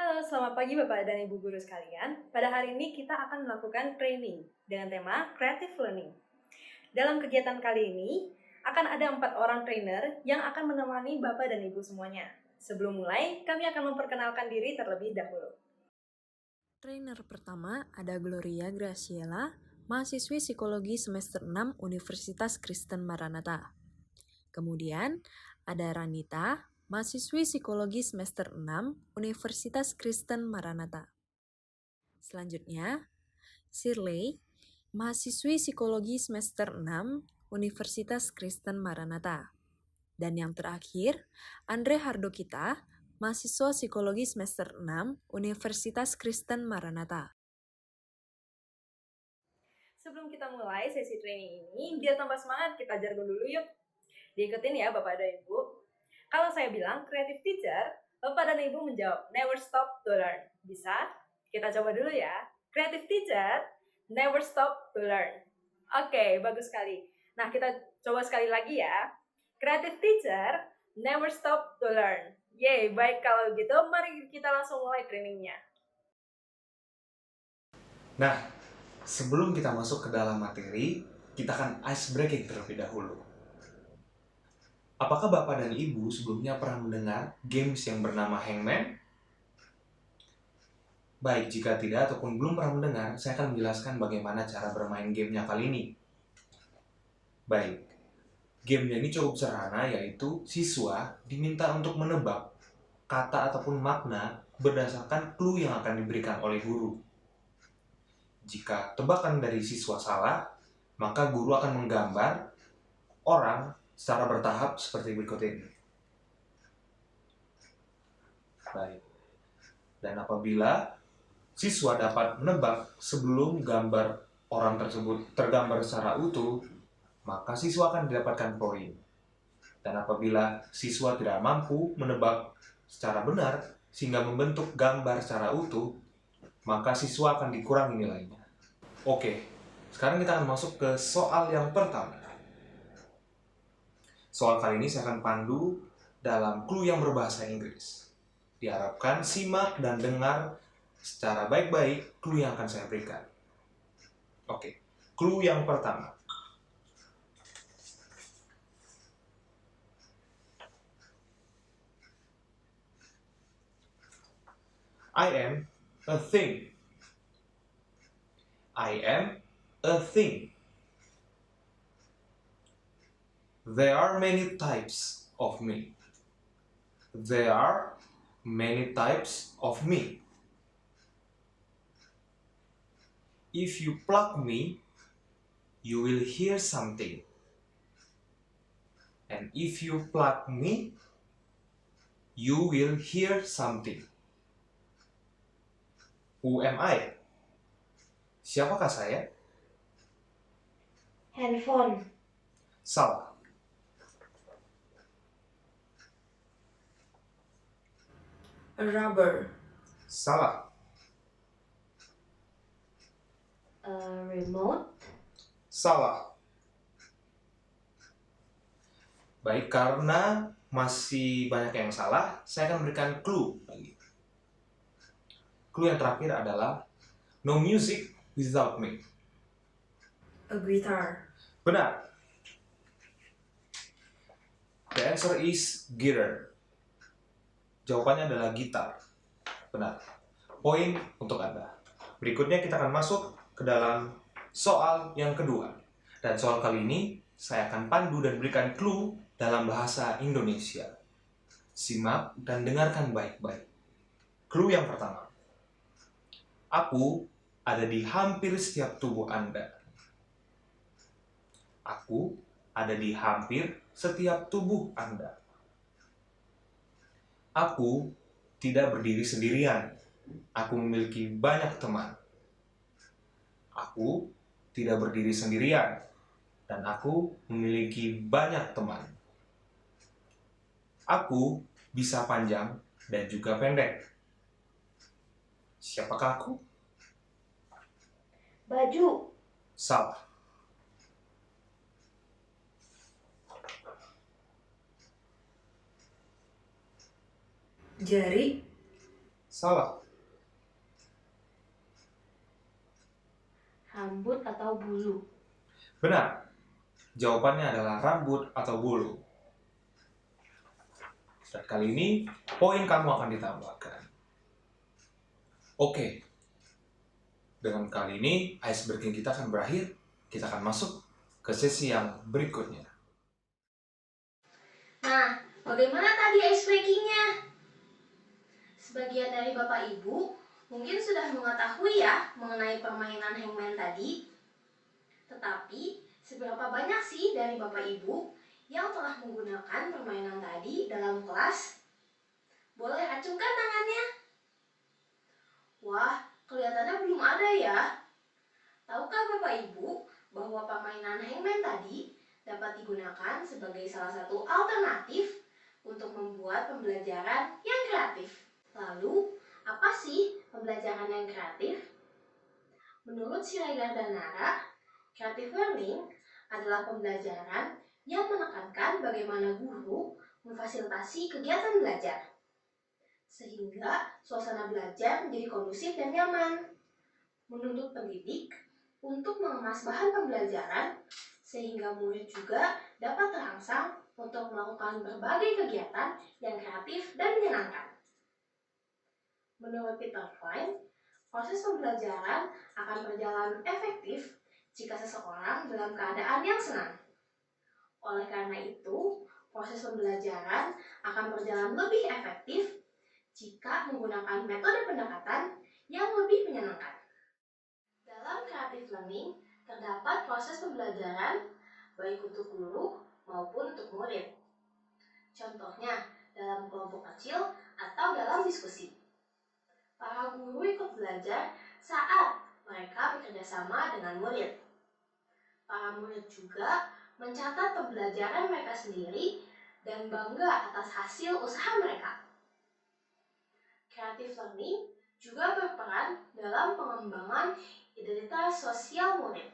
Halo, selamat pagi Bapak dan Ibu guru sekalian. Pada hari ini kita akan melakukan training dengan tema Creative Learning. Dalam kegiatan kali ini, akan ada 4 orang trainer yang akan menemani Bapak dan Ibu semuanya. Sebelum mulai, kami akan memperkenalkan diri terlebih dahulu. Trainer pertama ada Gloria Graciela, mahasiswi psikologi semester 6 Universitas Kristen Maranatha. Kemudian ada Ranita, mahasiswi psikologi semester 6 Universitas Kristen Maranatha. Selanjutnya, Shirley, mahasiswi psikologi semester 6 Universitas Kristen Maranatha. Dan yang terakhir, Andre Hardokita, mahasiswa psikologi semester 6 Universitas Kristen Maranatha. Sebelum kita mulai sesi training ini, biar tambah semangat, kita jargon dulu yuk. Diikutin ya Bapak dan Ibu. Kalau saya bilang creative teacher, Bapak dan Ibu menjawab never stop to learn. Bisa? Kita coba dulu ya. Creative teacher, never stop to learn. Oke, bagus sekali. Nah, kita coba sekali lagi ya. Creative teacher, never stop to learn. Yeay, baik kalau gitu, mari kita langsung mulai trainingnya. Nah, sebelum kita masuk ke dalam materi, kita akan ice breaking terlebih dahulu. Apakah Bapak dan Ibu sebelumnya pernah mendengar games yang bernama Hangman? Baik, jika tidak ataupun belum pernah mendengar, saya akan menjelaskan bagaimana cara bermain gamenya kali ini. Baik, gamenya ini cukup sederhana, yaitu siswa diminta untuk menebak kata ataupun makna berdasarkan clue yang akan diberikan oleh guru. Jika tebakan dari siswa salah, maka guru akan menggambar orang secara bertahap seperti berikut ini. Baik. Dan apabila siswa dapat menebak sebelum gambar orang tersebut tergambar secara utuh, maka siswa akan mendapatkan poin. Dan apabila siswa tidak mampu menebak secara benar sehingga membentuk gambar secara utuh, maka siswa akan dikurangi nilainya. Oke, sekarang kita akan masuk ke soal yang pertama. Soal kali ini saya akan pandu dalam clue yang berbahasa Inggris. Diharapkan simak dan dengar secara baik-baik clue yang akan saya berikan. Oke, clue yang pertama. I am a thing. I am a thing. There are many types of me. There are many types of me. If you pluck me, you will hear something. And if you pluck me, you will hear something. Who am I? Siapakah saya? Handphone. Salah. A rubber. Salah. A remote. Salah. Baik, karena masih banyak yang salah, saya akan memberikan clue lagi. Clue yang terakhir adalah no music without me. A guitar. Benar. The answer is guitar. Jawabannya adalah gitar. Benar. Poin untuk Anda. Berikutnya kita akan masuk ke dalam soal yang kedua. Dan soal kali ini saya akan pandu dan berikan clue dalam bahasa Indonesia. Simak dan dengarkan baik-baik. Clue yang pertama. Aku ada di hampir setiap tubuh Anda. Aku ada di hampir setiap tubuh Anda. Aku tidak berdiri sendirian. Aku memiliki banyak teman. Aku tidak berdiri sendirian. Dan aku memiliki banyak teman. Aku bisa panjang dan juga pendek. Siapakah aku? Baju. Salah. Jari. Salah. Rambut atau bulu? Benar. Jawabannya adalah rambut atau bulu. Dan kali ini, poin kamu akan ditambahkan. Oke. Dengan kali ini, ice breaking kita akan berakhir. Kita akan masuk ke sesi yang berikutnya. Nah, bagaimana tadi ice breaking-nya? Sebagian dari Bapak Ibu mungkin sudah mengetahui ya mengenai permainan hangman tadi. Tetapi, seberapa banyak sih dari Bapak Ibu yang telah menggunakan permainan tadi dalam kelas? Boleh acungkan tangannya? Wah, kelihatannya belum ada ya. Tahukah Bapak Ibu bahwa permainan hangman tadi dapat digunakan sebagai salah satu alternatif untuk membuat pembelajaran yang kreatif? Lalu, apa sih pembelajaran yang kreatif? Menurut Siregar dan Nara, creative learning adalah pembelajaran yang menekankan bagaimana guru memfasilitasi kegiatan belajar, sehingga suasana belajar menjadi kondusif dan nyaman. Menuntut pendidik untuk mengemas bahan pembelajaran, sehingga murid juga dapat terangsang untuk melakukan berbagai kegiatan yang kreatif dan menyenangkan. Menurut Peter Fine, proses pembelajaran akan berjalan efektif jika seseorang dalam keadaan yang senang. Oleh karena itu, proses pembelajaran akan berjalan lebih efektif jika menggunakan metode pendekatan yang lebih menyenangkan. Dalam creative learning, terdapat proses pembelajaran baik untuk guru maupun untuk murid. Contohnya, dalam kelompok kecil atau dalam diskusi. Para guru ikut belajar saat mereka bekerja sama dengan murid. Para murid juga mencatat pembelajaran mereka sendiri dan bangga atas hasil usaha mereka. Creative learning juga berperan dalam pengembangan identitas sosial murid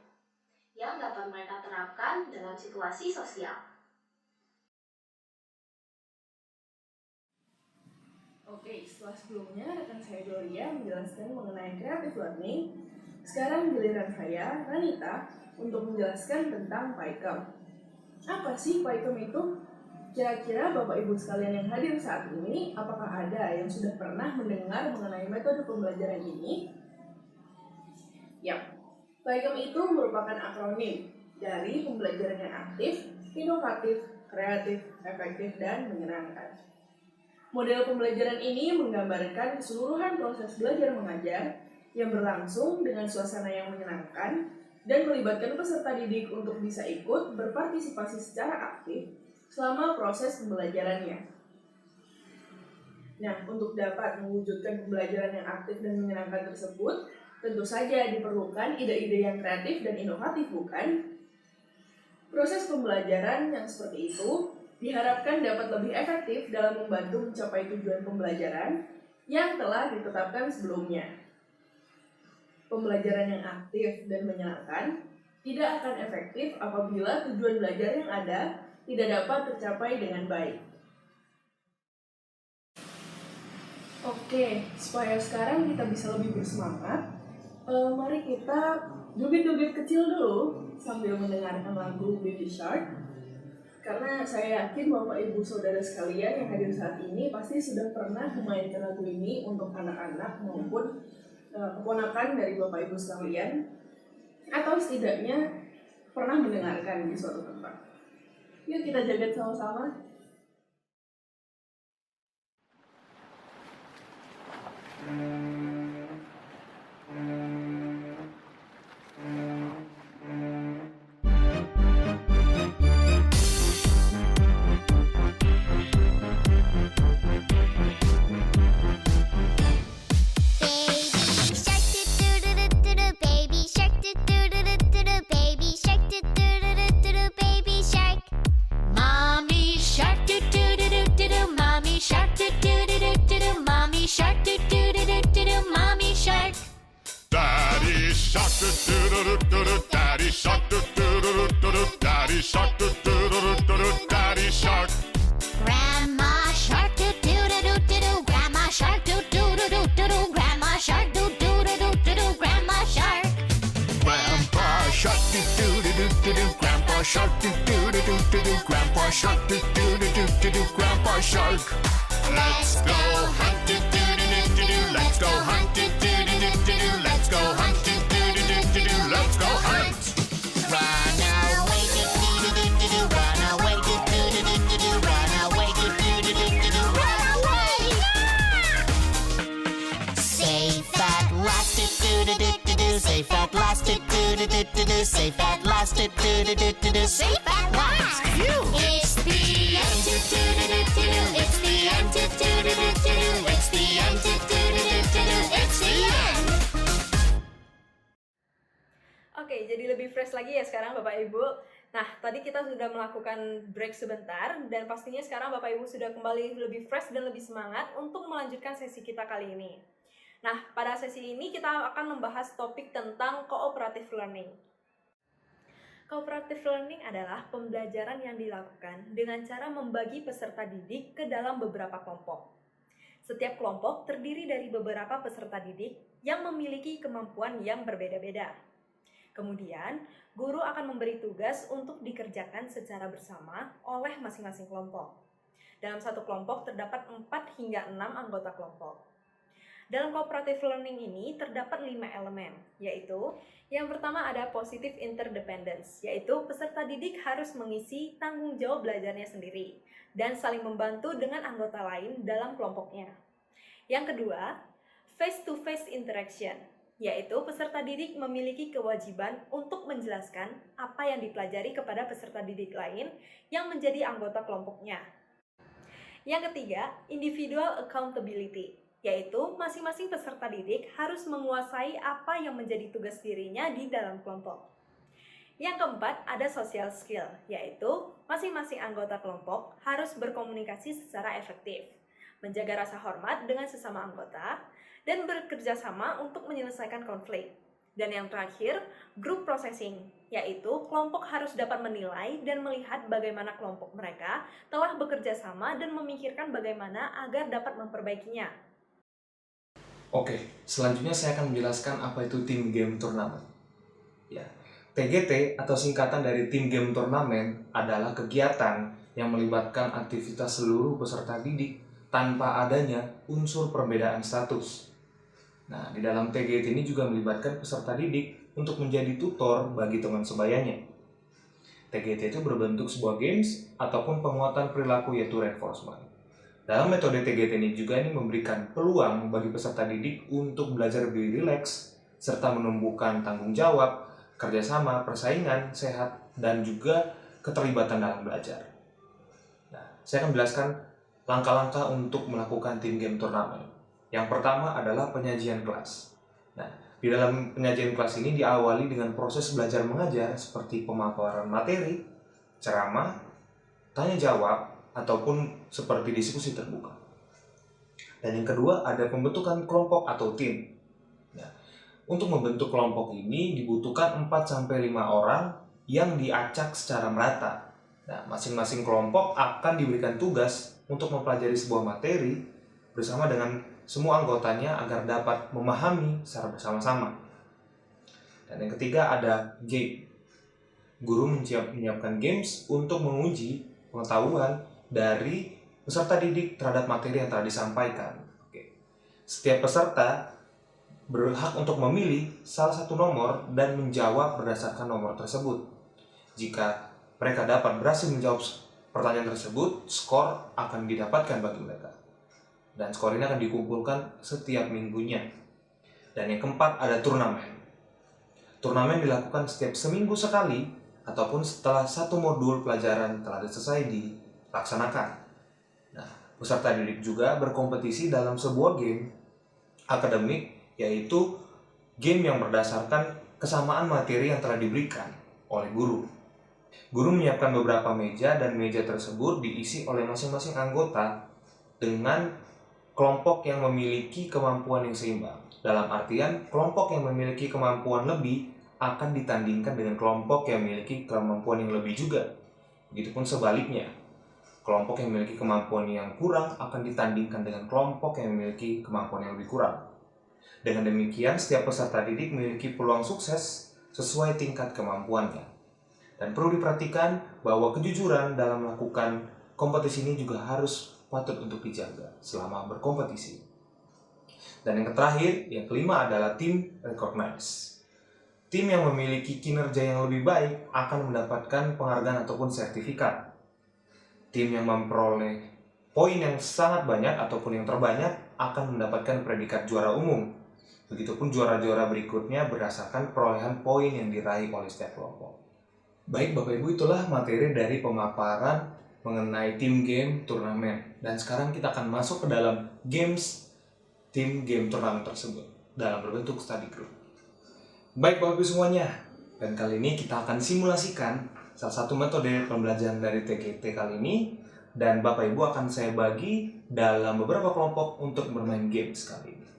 yang dapat mereka terapkan dalam situasi sosial. Oke, setelah sebelumnya rekan saya Gloria menjelaskan mengenai creative learning, sekarang giliran saya, Ranita, untuk menjelaskan tentang PAIKEM. Apa sih PAIKEM itu? Kira-kira Bapak Ibu sekalian yang hadir saat ini, apakah ada yang sudah pernah mendengar mengenai metode pembelajaran ini? Yap, PAIKEM itu merupakan akronim dari pembelajaran yang aktif, inovatif, kreatif, efektif, dan menyenangkan. Model pembelajaran ini menggambarkan keseluruhan proses belajar mengajar yang berlangsung dengan suasana yang menyenangkan dan melibatkan peserta didik untuk bisa ikut berpartisipasi secara aktif selama proses pembelajarannya. Nah, untuk dapat mewujudkan pembelajaran yang aktif dan menyenangkan tersebut, tentu saja diperlukan ide-ide yang kreatif dan inovatif, bukan? Proses pembelajaran yang seperti itu diharapkan dapat lebih efektif dalam membantu mencapai tujuan pembelajaran yang telah ditetapkan sebelumnya. Pembelajaran yang aktif dan menyenangkan tidak akan efektif apabila tujuan belajar yang ada tidak dapat tercapai dengan baik. Oke, supaya sekarang kita bisa lebih bersemangat, mari kita joget-joget kecil dulu sambil mendengarkan lagu Baby Shark. Karena saya yakin Bapak Ibu Saudara sekalian yang hadir saat ini pasti sudah pernah memainkan lagu ini untuk anak-anak maupun keponakan dari Bapak Ibu sekalian, atau setidaknya pernah mendengarkan di suatu tempat. Yuk kita joget sama-sama. Daddy shark, Daddy shark, Daddy shark. Grandma shark, Grandma shark, Shark, do do do do do do. Grandpa Shark, do do do do do do. Grandpa Shark. Let's go hunt, do do do do do do. Let's go hunt, do do do do do do. Let's go hunt, do do do do do do. Let's go hunt. Run away, do do do do do do. Run away, do do do do do do. Run away, do do do do do do. Run away. Safe at last, do do do do do. Safe at last, do do do do do. Safe at last, do do do do do. Safe at last. It's the end, do do do do do. It's the end, do do do do do. It's the end, do do do do do. It's the end. Oke, jadi lebih fresh lagi ya sekarang Bapak Ibu. Nah, tadi kita sudah melakukan break sebentar dan pastinya sekarang Bapak Ibu sudah kembali lebih fresh dan lebih semangat untuk melanjutkan sesi kita kali ini. Nah, pada sesi ini kita akan membahas topik tentang cooperative learning. Cooperative learning adalah pembelajaran yang dilakukan dengan cara membagi peserta didik ke dalam beberapa kelompok. Setiap kelompok terdiri dari beberapa peserta didik yang memiliki kemampuan yang berbeda-beda. Kemudian, guru akan memberi tugas untuk dikerjakan secara bersama oleh masing-masing kelompok. Dalam satu kelompok terdapat 4 hingga 6 anggota kelompok. Dalam cooperative learning ini terdapat 5 elemen, yaitu yang pertama ada positive interdependence, yaitu peserta didik harus mengisi tanggung jawab belajarnya sendiri dan saling membantu dengan anggota lain dalam kelompoknya. Yang kedua, face-to-face interaction, yaitu peserta didik memiliki kewajiban untuk menjelaskan apa yang dipelajari kepada peserta didik lain yang menjadi anggota kelompoknya. Yang ketiga, individual accountability, yaitu masing-masing peserta didik harus menguasai apa yang menjadi tugas dirinya di dalam kelompok. Yang keempat, ada social skill, yaitu masing-masing anggota kelompok harus berkomunikasi secara efektif, menjaga rasa hormat dengan sesama anggota, dan bekerja sama untuk menyelesaikan konflik. Dan yang terakhir, group processing, yaitu kelompok harus dapat menilai dan melihat bagaimana kelompok mereka telah bekerja sama dan memikirkan bagaimana agar dapat memperbaikinya. Oke, selanjutnya saya akan menjelaskan apa itu team game turnamen. Ya, TGT atau singkatan dari team game turnamen adalah kegiatan yang melibatkan aktivitas seluruh peserta didik tanpa adanya unsur perbedaan status. Nah, di dalam TGT ini juga melibatkan peserta didik untuk menjadi tutor bagi teman sebayanya. TGT itu berbentuk sebuah games ataupun penguatan perilaku yaitu reinforcement. Dalam metode TGT ini juga memberikan peluang bagi peserta didik untuk belajar lebih rileks, serta menumbuhkan tanggung jawab, kerjasama, persaingan, sehat, dan juga keterlibatan dalam belajar. Nah, saya akan menjelaskan langkah-langkah untuk melakukan team game turnamen. Yang pertama adalah penyajian kelas. Nah, di dalam penyajian kelas ini diawali dengan proses belajar mengajar seperti pemaparan materi, ceramah, tanya jawab, ataupun seperti diskusi terbuka. Dan yang kedua ada pembentukan kelompok atau tim. Nah, untuk membentuk kelompok ini dibutuhkan 4-5 orang yang diacak secara merata. Nah, masing-masing kelompok akan diberikan tugas untuk mempelajari sebuah materi bersama dengan semua anggotanya agar dapat memahami secara bersama-sama. Dan yang ketiga ada game. Guru menyiapkan games untuk menguji pengetahuan dari peserta didik terhadap materi yang telah disampaikan. Setiap peserta berhak untuk memilih salah satu nomor dan menjawab berdasarkan nomor tersebut. Jika mereka dapat berhasil menjawab pertanyaan tersebut, skor akan didapatkan bagi mereka. Dan skor ini akan dikumpulkan setiap minggunya. Dan yang keempat ada turnamen. Turnamen dilakukan setiap seminggu sekali ataupun setelah satu modul pelajaran telah selesai dilaksanakan. Nah, peserta didik juga berkompetisi dalam sebuah game akademik, yaitu game yang berdasarkan kesamaan materi yang telah diberikan oleh guru. Guru menyiapkan beberapa meja dan meja tersebut diisi oleh masing-masing anggota dengan kelompok yang memiliki kemampuan yang seimbang. Dalam artian, kelompok yang memiliki kemampuan lebih akan ditandingkan dengan kelompok yang memiliki kemampuan yang lebih juga. Begitupun sebaliknya, kelompok yang memiliki kemampuan yang kurang akan ditandingkan dengan kelompok yang memiliki kemampuan yang lebih kurang. Dengan demikian, setiap peserta didik memiliki peluang sukses sesuai tingkat kemampuannya. Dan perlu diperhatikan bahwa kejujuran dalam melakukan kompetisi ini juga harus patut untuk dijaga selama berkompetisi. Dan yang terakhir, yang kelima adalah team recognize. Tim yang memiliki kinerja yang lebih baik akan mendapatkan penghargaan ataupun sertifikat. Tim yang memperoleh poin yang sangat banyak ataupun yang terbanyak akan mendapatkan predikat juara umum. Begitupun juara-juara berikutnya berdasarkan perolehan poin yang diraih oleh setiap kelompok. Baik Bapak Ibu, itulah materi dari pemaparan mengenai tim game turnamen. Dan sekarang kita akan masuk ke dalam tim game turnamen tersebut dalam berbentuk study group. Baik Bapak Ibu semuanya, dan kali ini kita akan simulasikan salah satu metode pembelajaran dari TGT kali ini, dan Bapak Ibu akan saya bagi dalam beberapa kelompok untuk bermain game sekali ini.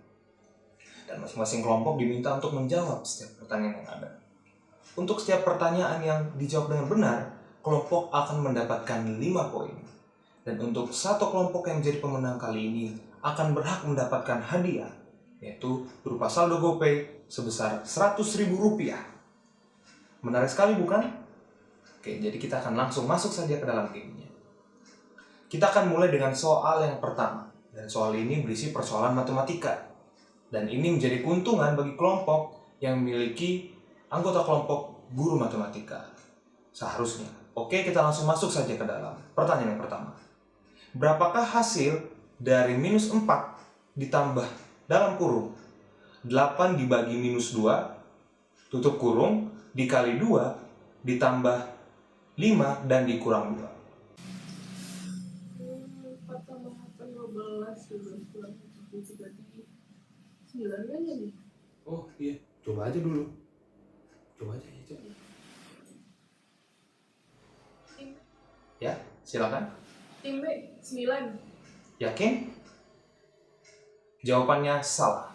Dan masing-masing kelompok diminta untuk menjawab setiap pertanyaan yang ada. Untuk setiap pertanyaan yang dijawab dengan benar, kelompok akan mendapatkan 5 poin. Dan untuk satu kelompok yang menjadi pemenang kali ini akan berhak mendapatkan hadiah, yaitu berupa saldo GoPay sebesar Rp100.000. Menarik sekali bukan? Oke, jadi kita akan langsung masuk saja ke dalam gamenya. Kita akan mulai dengan soal yang pertama. Dan soal ini berisi persoalan matematika. Dan ini menjadi keuntungan bagi kelompok yang memiliki anggota kelompok guru matematika. Seharusnya. Oke, kita langsung masuk saja ke dalam pertanyaan yang pertama. Berapakah hasil dari minus 4 ditambah dalam kurung 8 dibagi minus 2 tutup kurung dikali 2 ditambah 5 dan dikurang 2? 4 tambah 8, 12, 12 kurang 7 berarti 9 kan jadi? Oh iya, coba aja dulu. Coba aja ya, Cak. Ya, silakan. Tim B, 9. Yakin? Jawabannya salah.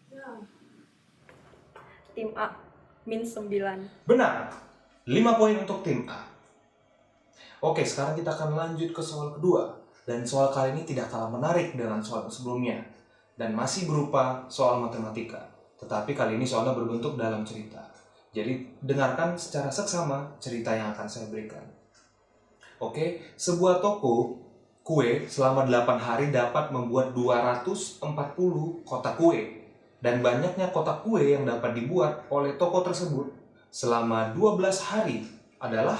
Ya. Tim A, -9. Benar. 5 poin untuk tim A. Oke, sekarang kita akan lanjut ke soal kedua. Dan soal kali ini tidak kalah menarik dengan soal sebelumnya. Dan masih berupa soal matematika. Tetapi kali ini soalnya berbentuk dalam cerita. Jadi, dengarkan secara seksama cerita yang akan saya berikan. Oke, sebuah toko kue selama 8 hari dapat membuat 240 kotak kue. Dan banyaknya kotak kue yang dapat dibuat oleh toko tersebut selama 12 hari adalah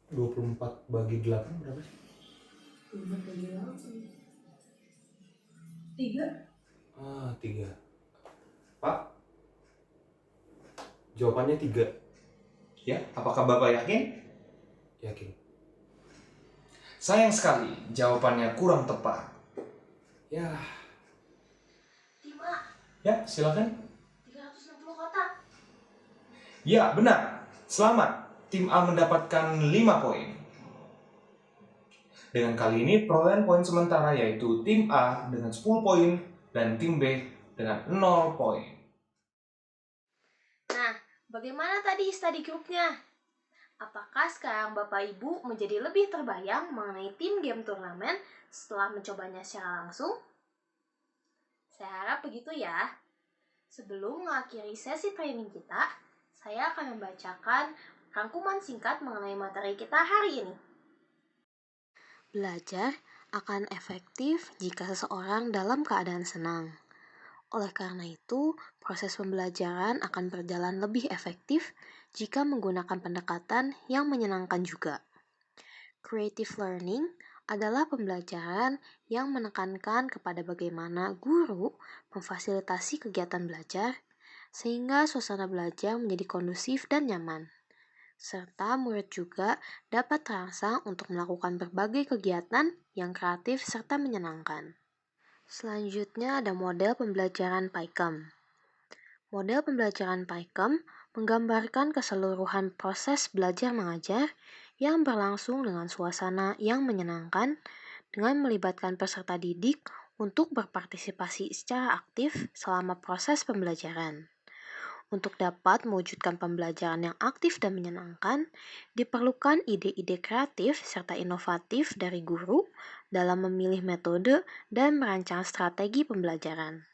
24 bagi 8 berapa sih? 3. 3. Pak? Jawabannya 3. Ya, apakah Bapak yakin? Yakin. Sayang sekali, jawabannya kurang tepat. Ya. Tim A, Ya, silakan. 360 kotak. Ya, benar. Selamat. Tim A mendapatkan 5 poin. Dengan kali ini perolehan poin sementara yaitu tim A dengan 10 poin dan tim B dengan 0 poin. Nah, bagaimana tadi study group-nya? Apakah sekarang Bapak Ibu menjadi lebih terbayang mengenai tim game turnamen setelah mencobanya secara langsung? Saya harap begitu ya. Sebelum mengakhiri sesi training kita, saya akan membacakan rangkuman singkat mengenai materi kita hari ini. Belajar akan efektif jika seseorang dalam keadaan senang. Oleh karena itu, proses pembelajaran akan berjalan lebih efektif jika menggunakan pendekatan yang menyenangkan juga. Creative learning adalah pembelajaran yang menekankan kepada bagaimana guru memfasilitasi kegiatan belajar sehingga suasana belajar menjadi kondusif dan nyaman. Serta murid juga dapat terangsang untuk melakukan berbagai kegiatan yang kreatif serta menyenangkan. Selanjutnya ada model pembelajaran PAICAM. Model pembelajaran PAICAM menggambarkan keseluruhan proses belajar mengajar yang berlangsung dengan suasana yang menyenangkan dengan melibatkan peserta didik untuk berpartisipasi secara aktif selama proses pembelajaran. Untuk dapat mewujudkan pembelajaran yang aktif dan menyenangkan, diperlukan ide-ide kreatif serta inovatif dari guru dalam memilih metode dan merancang strategi pembelajaran.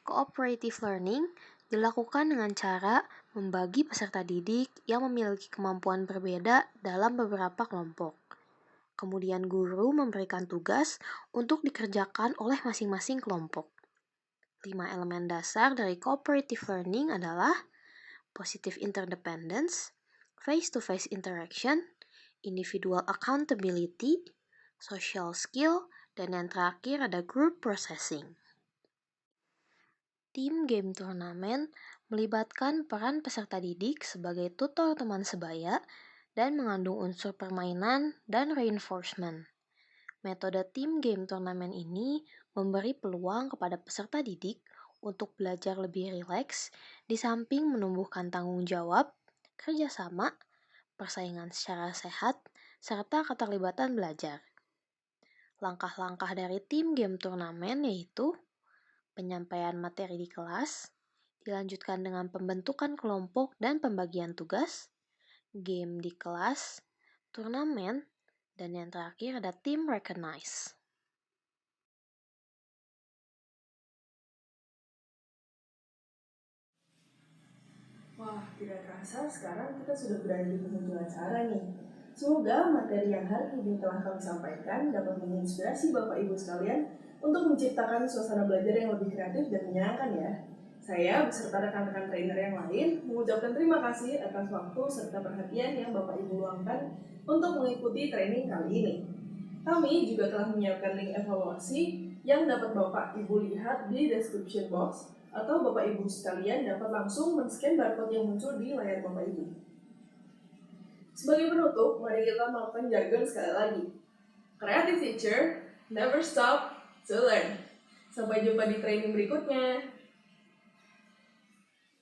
Cooperative learning dilakukan dengan cara membagi peserta didik yang memiliki kemampuan berbeda dalam beberapa kelompok. Kemudian guru memberikan tugas untuk dikerjakan oleh masing-masing kelompok. 5 elemen dasar dari cooperative learning adalah positive interdependence, face-to-face interaction, individual accountability, social skill, dan yang terakhir ada group processing. Tim game turnamen melibatkan peran peserta didik sebagai tutor teman sebaya dan mengandung unsur permainan dan reinforcement. Metode tim game turnamen ini memberi peluang kepada peserta didik untuk belajar lebih rileks di samping menumbuhkan tanggung jawab, kerjasama, persaingan secara sehat, serta keterlibatan belajar. Langkah-langkah dari tim game turnamen yaitu penyampaian materi di kelas, dilanjutkan dengan pembentukan kelompok dan pembagian tugas, game di kelas, turnamen, dan yang terakhir ada team recognize. Wah, tidak terasa sekarang kita sudah berada di penghujung acara nih. Semoga materi yang hari ini telah kami sampaikan dapat menginspirasi Bapak Ibu sekalian untuk menciptakan suasana belajar yang lebih kreatif dan menyenangkan ya. Saya beserta rekan-rekan trainer yang lain mengucapkan terima kasih atas waktu serta perhatian yang Bapak Ibu luangkan untuk mengikuti training kali ini. Kami juga telah menyiapkan link evaluasi yang dapat Bapak Ibu lihat di description box atau Bapak Ibu sekalian dapat langsung men-scan barcode yang muncul di layar Bapak Ibu. Sebagai penutup, mari kita melakukan jargon sekali lagi. Creative teacher, never stop to learn. Sampai jumpa di training berikutnya.